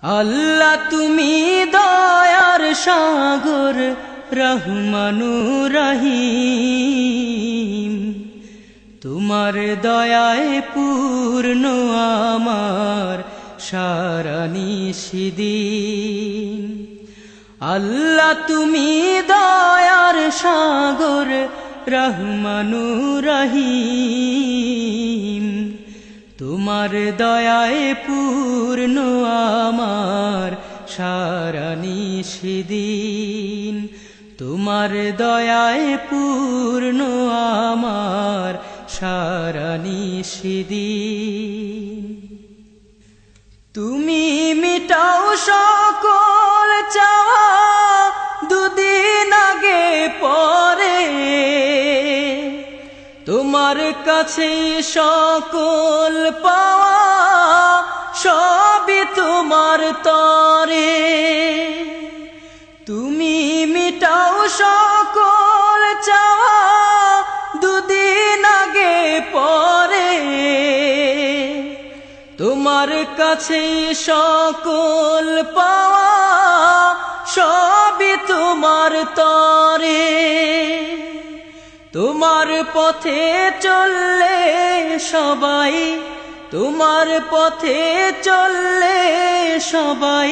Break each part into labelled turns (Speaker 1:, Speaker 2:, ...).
Speaker 1: আল্লাহ তুমি দয়ার সাগর রহমানুর রহিম, তোমার দয়ায় পূর্ণ আমার সারা নিশিদিন। আল্লাহ তুমি দয়ার সাগর রহমানুর রহিম, তোমার দয়ায় পূর্ণ আমার সারা নিশিদিন। তোমার দয়ায় পূর্ণ আমার সারা নিশিদিন। তুমি মিটাও সকল চাওয়া দুদিন আগে পরে, তোমার কাছে সকল পাওয়া সবই তোমার তরে। তুমি মিটাও সকল চাওয়া দুদিন আগে পরে, তোমার কাছে সকল পাওয়া সবই তোমার তরে। তোমার পথে চললে সবাই, তোমার পথে চললে সবাই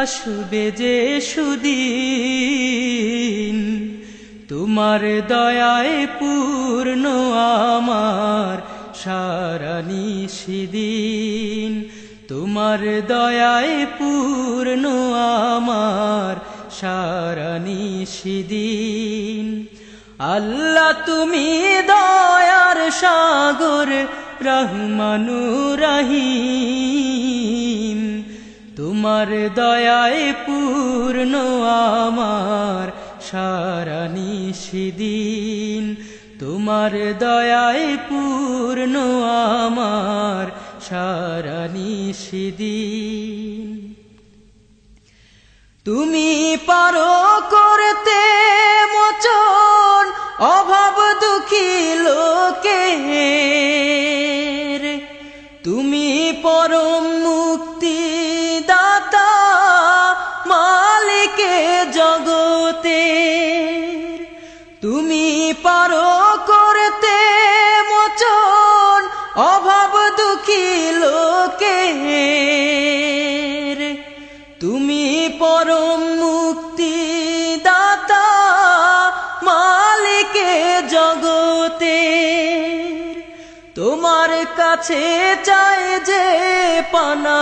Speaker 1: আসবে যে সুদিন। তোমার দয়ায় পূর্ণ আমার সারা নিশিদিন। তোমার দয়ায় পূর্ণ আমার সারা নিশিদিন। আল্লাহ তুমি দয়ার সাগর রহমানুর রহিম, তোমার দয়ায় পূর্ণ আমার সারা নিশিদিন। তোমার দয়ায় পূর্ণ আমার সারা নিশিদিন। তুমি পারো করতে মোচন অভাব দুঃখী লোকের, তুমি পরম মুক্তি দাতা মালিকে জগতের। তুমি পারো করতে মোচন অভাব দুঃখী লোকের, তুমি পরম মুক্তি দাতা মালিকে জগতের। তোমার কাছে চাই যে পানা,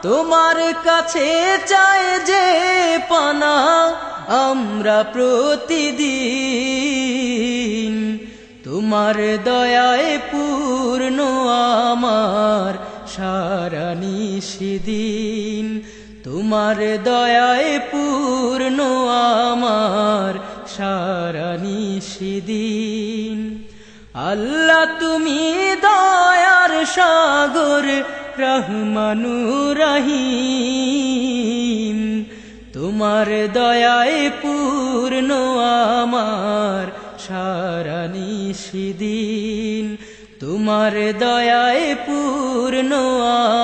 Speaker 1: তোমার কাছে চাই যে পানা আমরা প্রতিদিন। তোমার দয়ায় পূর্ণ আমার সারা নিশিদিন। তোমার দয়ায় পূর্ণ আমার সারা নিশিদিন। আল্লাহ তুমি দয়ার সাগর রহমানুর রহিম, তোমার দয়ায় পূর্ণ আমার সারা নিশিদিন। তোমার দয়ায় পূর্ণ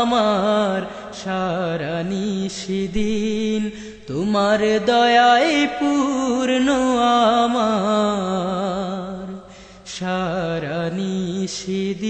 Speaker 1: আমার সারা নিশিদিন। তোমার দয়ায় পূর্ণ আমার সারা নিশিদিন।